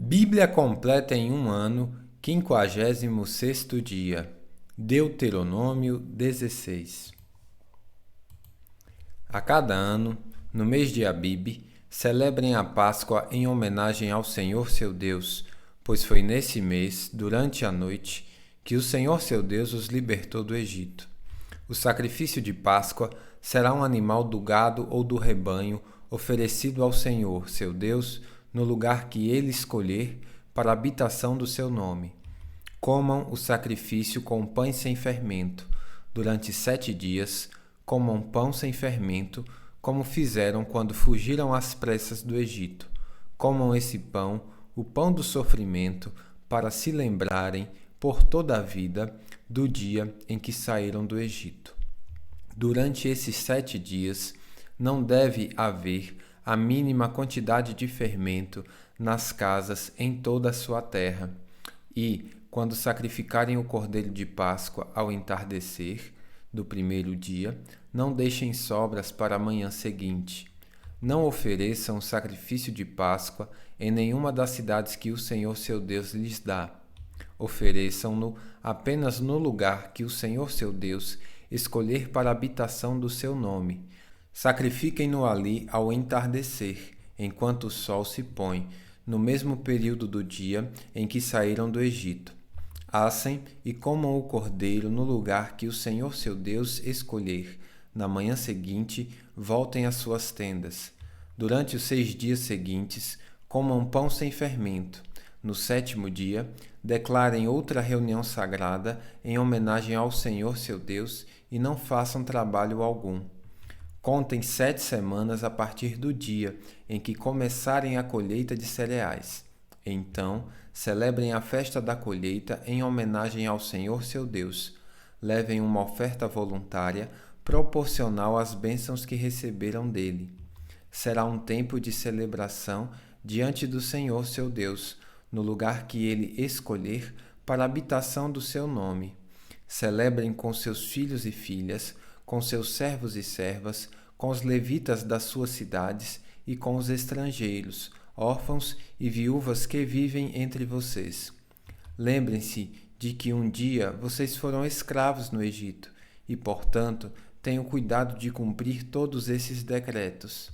Bíblia completa em um ano, 56º dia. Deuteronômio 16. A cada ano, no mês de Abibe, celebrem a Páscoa em homenagem ao Senhor seu Deus, pois foi nesse mês, durante a noite, que o Senhor seu Deus os libertou do Egito. O sacrifício de Páscoa será um animal do gado ou do rebanho oferecido ao Senhor, seu Deus, no lugar que ele escolher para a habitação do seu nome. Comam o sacrifício com pães sem fermento. Durante 7 dias, comam pão sem fermento, como fizeram quando fugiram às pressas do Egito. Comam esse pão, o pão do sofrimento, para se lembrarem, por toda a vida, do dia em que saíram do Egito. Durante esses 7 dias, não deve haver a mínima quantidade de fermento nas casas em toda a sua terra. E, quando sacrificarem o cordeiro de Páscoa ao entardecer do primeiro dia, não deixem sobras para a manhã seguinte. Não ofereçam o sacrifício de Páscoa em nenhuma das cidades que o Senhor seu Deus lhes dá. Ofereçam-no apenas no lugar que o Senhor seu Deus escolher para a habitação do seu nome. Sacrifiquem-no ali ao entardecer, enquanto o sol se põe, no mesmo período do dia em que saíram do Egito. Assem e comam o cordeiro no lugar que o Senhor seu Deus escolher. Na manhã seguinte, voltem às suas tendas. Durante os 6 dias seguintes, comam pão sem fermento. No 7º dia, declarem outra reunião sagrada em homenagem ao Senhor seu Deus e não façam trabalho algum. Contem 7 semanas a partir do dia em que começarem a colheita de cereais. Então, celebrem a festa da colheita em homenagem ao Senhor seu Deus. Levem uma oferta voluntária proporcional às bênçãos que receberam dele. Será um tempo de celebração diante do Senhor seu Deus, no lugar que ele escolher para a habitação do seu nome. Celebrem com seus filhos e filhas, com seus servos e servas, com os levitas das suas cidades e com os estrangeiros, órfãos e viúvas que vivem entre vocês. Lembrem-se de que um dia vocês foram escravos no Egito e, portanto, tenham cuidado de cumprir todos esses decretos.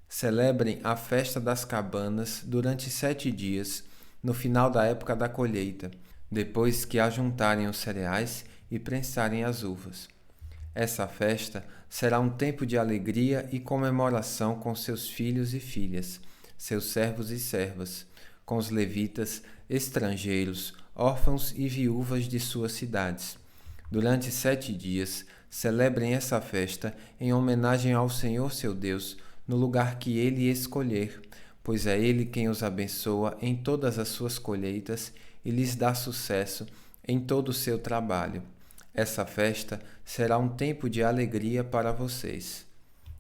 Celebrem a festa das cabanas durante 7 dias, no final da época da colheita, depois que ajuntarem os cereais e prensarem as uvas. Essa festa será um tempo de alegria e comemoração com seus filhos e filhas, seus servos e servas, com os levitas, estrangeiros, órfãos e viúvas de suas cidades. Durante 7 dias, celebrem essa festa em homenagem ao Senhor seu Deus, no lugar que ele escolher, pois é ele quem os abençoa em todas as suas colheitas e lhes dá sucesso em todo o seu trabalho. Essa festa será um tempo de alegria para vocês.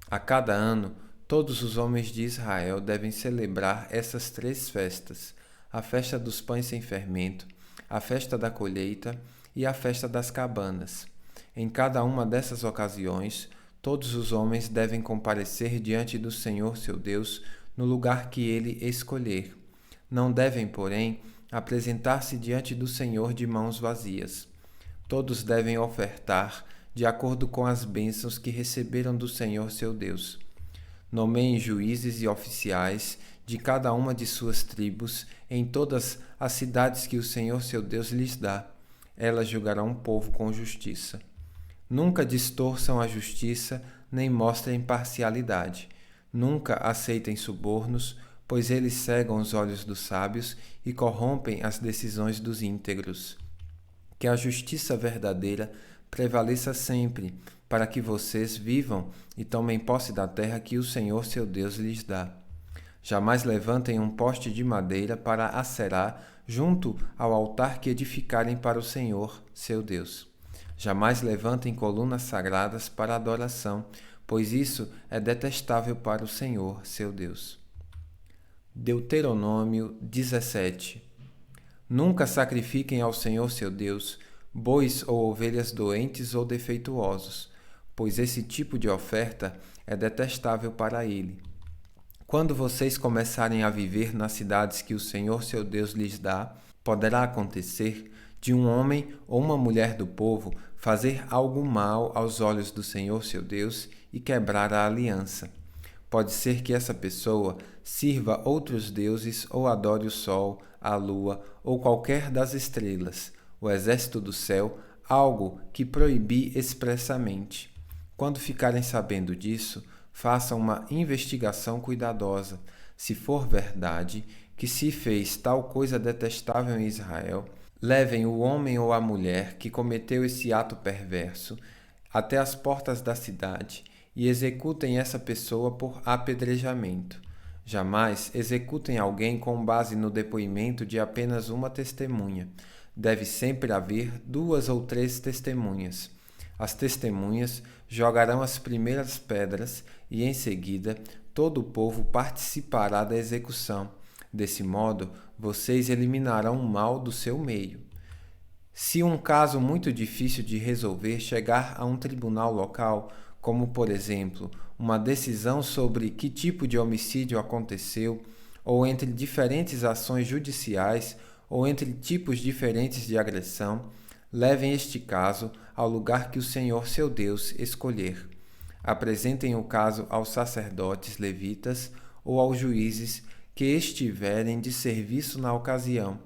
A cada ano, todos os homens de Israel devem celebrar essas 3 festas: a festa dos pães sem fermento, a festa da colheita e a festa das cabanas. Em cada uma dessas ocasiões, todos os homens devem comparecer diante do Senhor seu Deus no lugar que ele escolher. Não devem, porém, apresentar-se diante do Senhor de mãos vazias. Todos devem ofertar de acordo com as bênçãos que receberam do Senhor seu Deus. Nomeiem juízes e oficiais de cada uma de suas tribos em todas as cidades que o Senhor seu Deus lhes dá. Elas julgarão o povo com justiça. Nunca distorçam a justiça, nem mostrem parcialidade. Nunca aceitem subornos, pois eles cegam os olhos dos sábios e corrompem as decisões dos íntegros. Que a justiça verdadeira prevaleça sempre, para que vocês vivam e tomem posse da terra que o Senhor seu Deus lhes dá. Jamais levantem um poste de madeira para acerar junto ao altar que edificarem para o Senhor seu Deus. Jamais levantem colunas sagradas para adoração, pois isso é detestável para o Senhor seu Deus. Deuteronômio 17. Nunca sacrifiquem ao Senhor seu Deus bois ou ovelhas doentes ou defeituosos, pois esse tipo de oferta é detestável para ele. Quando vocês começarem a viver nas cidades que o Senhor seu Deus lhes dá, poderá acontecer de um homem ou uma mulher do povo fazer algo mal aos olhos do Senhor seu Deus e quebrar a aliança. Pode ser que essa pessoa sirva outros deuses ou adore o sol, a lua ou qualquer das estrelas, o exército do céu, algo que proibi expressamente. Quando ficarem sabendo disso, façam uma investigação cuidadosa. Se for verdade que se fez tal coisa detestável em Israel, levem o homem ou a mulher que cometeu esse ato perverso até as portas da cidade e executem essa pessoa por apedrejamento. Jamais executem alguém com base no depoimento de apenas uma testemunha. Deve sempre haver 2 ou 3 testemunhas. As testemunhas jogarão as primeiras pedras e, em seguida, todo o povo participará da execução. Desse modo, vocês eliminarão o mal do seu meio. Se um caso muito difícil de resolver chegar a um tribunal local, como, por exemplo, uma decisão sobre que tipo de homicídio aconteceu, ou entre diferentes ações judiciais, ou entre tipos diferentes de agressão, levem este caso ao lugar que o Senhor seu Deus escolher. Apresentem o caso aos sacerdotes levitas ou aos juízes que estiverem de serviço na ocasião,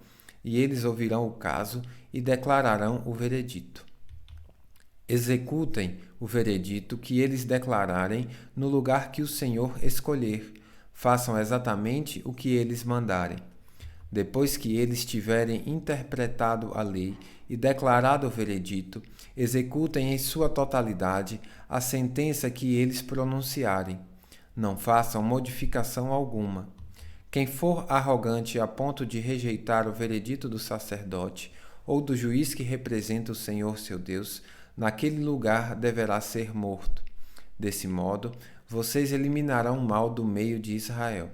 e eles ouvirão o caso e declararão o veredito. Executem o veredito que eles declararem no lugar que o Senhor escolher. Façam exatamente o que eles mandarem. Depois que eles tiverem interpretado a lei e declarado o veredito, executem em sua totalidade a sentença que eles pronunciarem. Não façam modificação alguma. Quem for arrogante a ponto de rejeitar o veredito do sacerdote ou do juiz que representa o Senhor seu Deus, naquele lugar deverá ser morto. Desse modo, vocês eliminarão o mal do meio de Israel.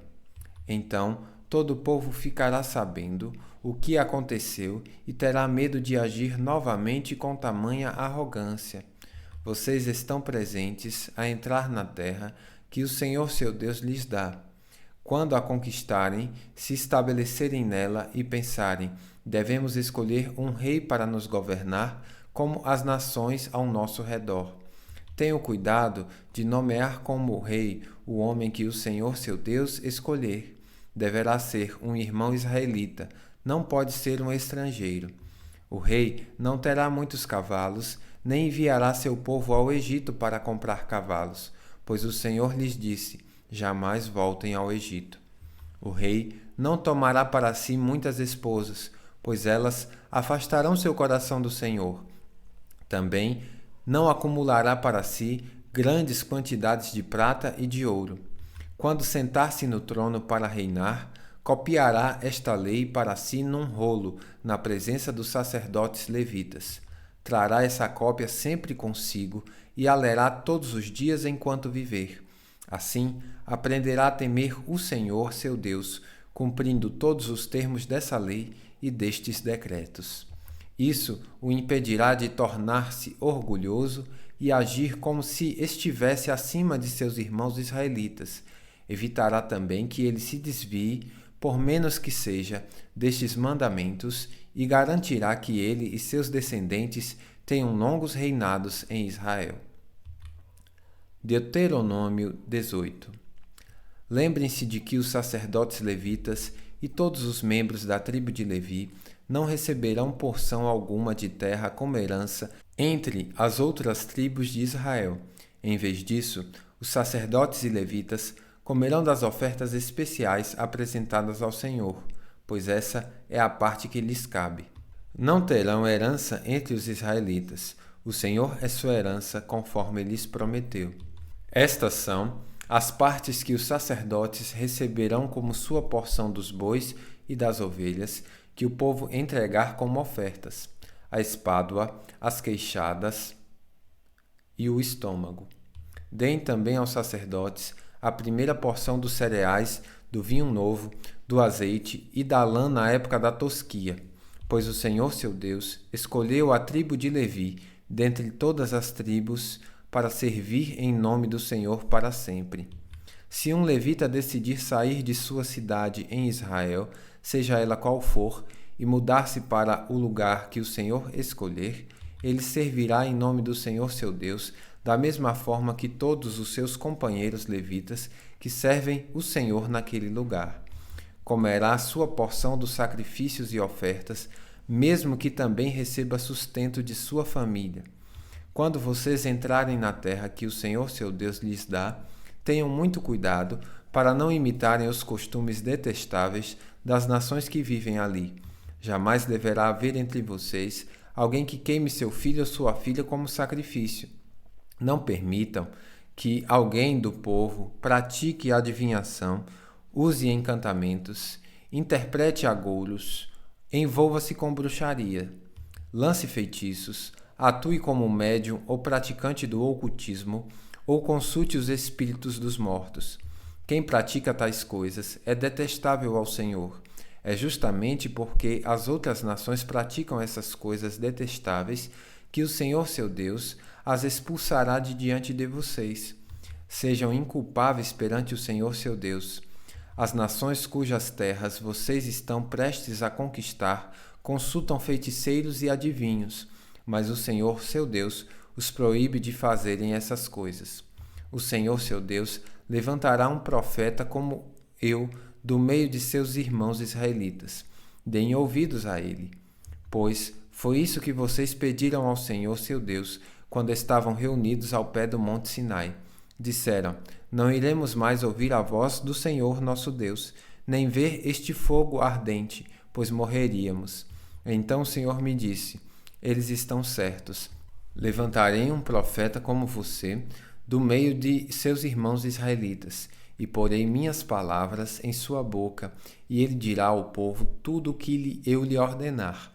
Então, todo o povo ficará sabendo o que aconteceu e terá medo de agir novamente com tamanha arrogância. Vocês estão presentes a entrar na terra que o Senhor seu Deus lhes dá. Quando a conquistarem, se estabelecerem nela e pensarem, devemos escolher um rei para nos governar, como as nações ao nosso redor. Tenham cuidado de nomear como rei o homem que o Senhor seu Deus escolher. Deverá ser um irmão israelita, não pode ser um estrangeiro. O rei não terá muitos cavalos, nem enviará seu povo ao Egito para comprar cavalos, pois o Senhor lhes disse, jamais voltem ao Egito. O rei não tomará para si muitas esposas, pois elas afastarão seu coração do Senhor. Também não acumulará para si grandes quantidades de prata e de ouro. Quando sentar-se no trono para reinar, copiará esta lei para si num rolo, na presença dos sacerdotes levitas. Trará essa cópia sempre consigo e a lerá todos os dias enquanto viver. Assim, aprenderá a temer o Senhor, seu Deus, cumprindo todos os termos dessa lei e destes decretos. Isso o impedirá de tornar-se orgulhoso e agir como se estivesse acima de seus irmãos israelitas. Evitará também que ele se desvie, por menos que seja, destes mandamentos e garantirá que ele e seus descendentes tenham longos reinados em Israel. Deuteronômio 18. Lembrem-se de que os sacerdotes levitas e todos os membros da tribo de Levi não receberão porção alguma de terra como herança entre as outras tribos de Israel. Em vez disso, os sacerdotes e levitas comerão das ofertas especiais apresentadas ao Senhor, pois essa é a parte que lhes cabe. Não terão herança entre os israelitas. O Senhor é sua herança, conforme lhes prometeu. Estas são as partes que os sacerdotes receberão como sua porção dos bois e das ovelhas, que o povo entregar como ofertas: a espádua, as queixadas e o estômago. Deem também aos sacerdotes a primeira porção dos cereais, do vinho novo, do azeite e da lã na época da tosquia, pois o Senhor seu Deus escolheu a tribo de Levi, dentre todas as tribos, para servir em nome do Senhor para sempre. Se um levita decidir sair de sua cidade em Israel, seja ela qual for, e mudar-se para o lugar que o Senhor escolher, ele servirá em nome do Senhor seu Deus, da mesma forma que todos os seus companheiros levitas que servem o Senhor naquele lugar. Comerá a sua porção dos sacrifícios e ofertas, mesmo que também receba sustento de sua família. Quando vocês entrarem na terra que o Senhor seu Deus lhes dá, tenham muito cuidado para não imitarem os costumes detestáveis das nações que vivem ali. Jamais deverá haver entre vocês alguém que queime seu filho ou sua filha como sacrifício. Não permitam que alguém do povo pratique adivinhação, use encantamentos, interprete agouros, envolva-se com bruxaria, lance feitiços, atue como médium ou praticante do ocultismo, ou consulte os espíritos dos mortos. Quem pratica tais coisas é detestável ao Senhor. É justamente porque as outras nações praticam essas coisas detestáveis que o Senhor seu Deus as expulsará de diante de vocês. Sejam inculpáveis perante o Senhor seu Deus. As nações cujas terras vocês estão prestes a conquistar consultam feiticeiros e adivinhos, mas o Senhor seu Deus os proíbe de fazerem essas coisas. O Senhor seu Deus levantará um profeta como eu do meio de seus irmãos israelitas. Deem ouvidos a ele, pois foi isso que vocês pediram ao Senhor seu Deus quando estavam reunidos ao pé do monte Sinai. Disseram: não iremos mais ouvir a voz do Senhor nosso Deus, nem ver este fogo ardente, pois morreríamos. Então o Senhor me disse: eles estão certos. Levantarei um profeta como você, do meio de seus irmãos israelitas, e porei minhas palavras em sua boca, e ele dirá ao povo tudo o que eu lhe ordenar.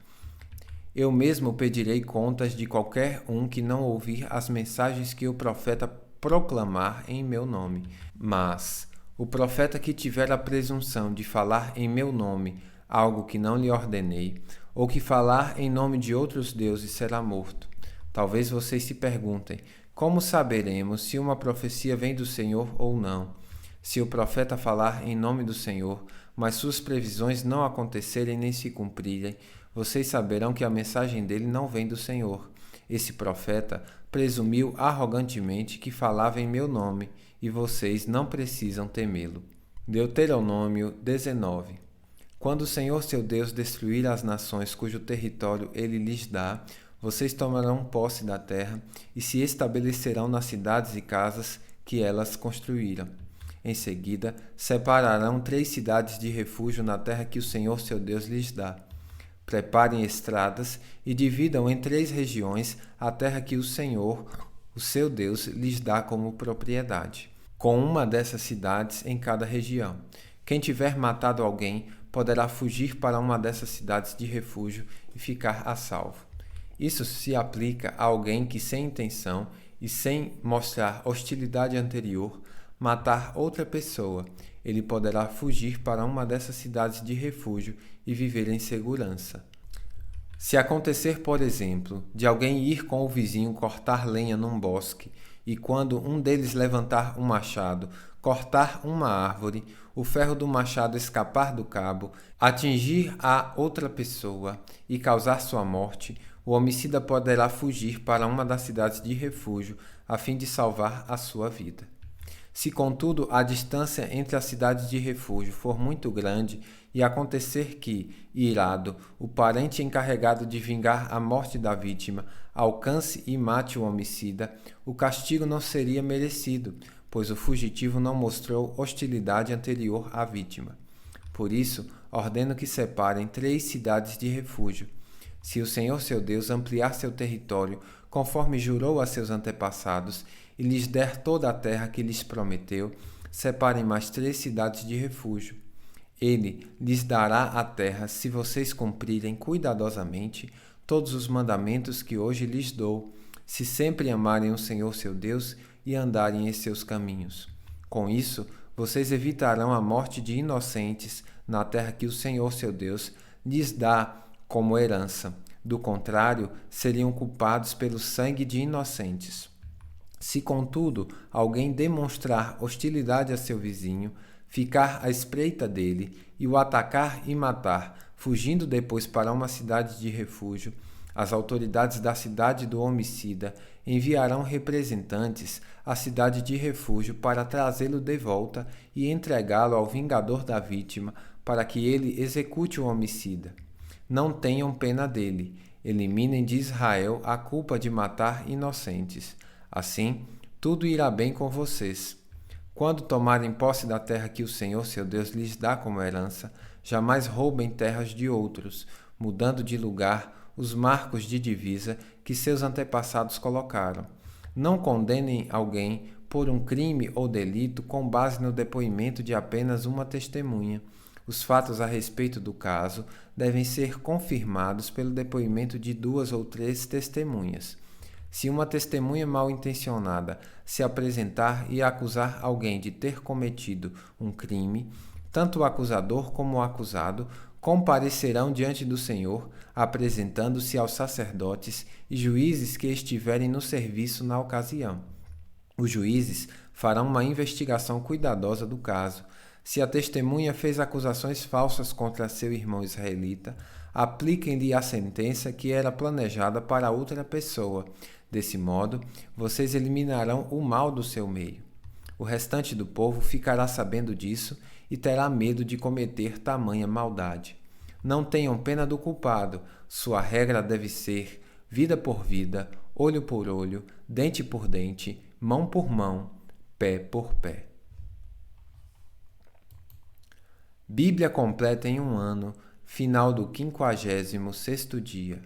Eu mesmo pedirei contas de qualquer um que não ouvir as mensagens que o profeta proclamar em meu nome. Mas o profeta que tiver a presunção de falar em meu nome algo que não lhe ordenei, ou que falar em nome de outros deuses, será morto. Talvez vocês se perguntem: como saberemos se uma profecia vem do Senhor ou não? Se o profeta falar em nome do Senhor, mas suas previsões não acontecerem nem se cumprirem, vocês saberão que a mensagem dele não vem do Senhor. Esse profeta presumiu arrogantemente que falava em meu nome, e vocês não precisam temê-lo. Deuteronômio 19. Quando o Senhor seu Deus destruir as nações cujo território ele lhes dá, vocês tomarão posse da terra e se estabelecerão nas cidades e casas que elas construíram. Em seguida, separarão 3 cidades de refúgio na terra que o Senhor seu Deus lhes dá. Preparem estradas e dividam em 3 regiões a terra que o Senhor, o seu Deus, lhes dá como propriedade, com uma dessas cidades em cada região. Quem tiver matado alguém poderá fugir para uma dessas cidades de refúgio e ficar a salvo. Isso se aplica a alguém que, sem intenção e sem mostrar hostilidade anterior, matar outra pessoa. Ele poderá fugir para uma dessas cidades de refúgio e viver em segurança. Se acontecer, por exemplo, de alguém ir com o vizinho cortar lenha num bosque, e quando um deles levantar um machado, cortar uma árvore, o ferro do machado escapar do cabo, atingir a outra pessoa e causar sua morte, o homicida poderá fugir para uma das cidades de refúgio a fim de salvar a sua vida. Se, contudo, a distância entre as cidades de refúgio for muito grande e acontecer que, irado, o parente encarregado de vingar a morte da vítima alcance e mate o homicida, o castigo não seria merecido, pois o fugitivo não mostrou hostilidade anterior à vítima. Por isso, ordeno que separem 3 cidades de refúgio. Se o Senhor seu Deus ampliar seu território, conforme jurou a seus antepassados, e lhes der toda a terra que lhes prometeu, separem mais 3 cidades de refúgio. Ele lhes dará a terra se vocês cumprirem cuidadosamente todos os mandamentos que hoje lhes dou, se sempre amarem o Senhor seu Deus e andarem em seus caminhos. Com isso, vocês evitarão a morte de inocentes na terra que o Senhor seu Deus lhes dá como herança. Do contrário, seriam culpados pelo sangue de inocentes. Se, contudo, alguém demonstrar hostilidade a seu vizinho, ficar à espreita dele e o atacar e matar, fugindo depois para uma cidade de refúgio, as autoridades da cidade do homicida enviarão representantes à cidade de refúgio para trazê-lo de volta e entregá-lo ao vingador da vítima para que ele execute o homicida. Não tenham pena dele. Eliminem de Israel a culpa de matar inocentes. Assim, tudo irá bem com vocês. Quando tomarem posse da terra que o Senhor seu Deus lhes dá como herança, jamais roubem terras de outros, mudando de lugar os marcos de divisa que seus antepassados colocaram. Não condenem alguém por um crime ou delito com base no depoimento de apenas uma testemunha. Os fatos a respeito do caso devem ser confirmados pelo depoimento de 2 ou 3 testemunhas. Se uma testemunha mal-intencionada se apresentar e acusar alguém de ter cometido um crime, tanto o acusador como o acusado comparecerão diante do Senhor, apresentando-se aos sacerdotes e juízes que estiverem no serviço na ocasião. Os juízes farão uma investigação cuidadosa do caso. Se a testemunha fez acusações falsas contra seu irmão israelita, apliquem-lhe a sentença que era planejada para outra pessoa. Desse modo, vocês eliminarão o mal do seu meio. O restante do povo ficará sabendo disso e terá medo de cometer tamanha maldade. Não tenham pena do culpado. Sua regra deve ser vida por vida, olho por olho, dente por dente, mão por mão, pé por pé. Bíblia completa em um ano, final do 56º dia.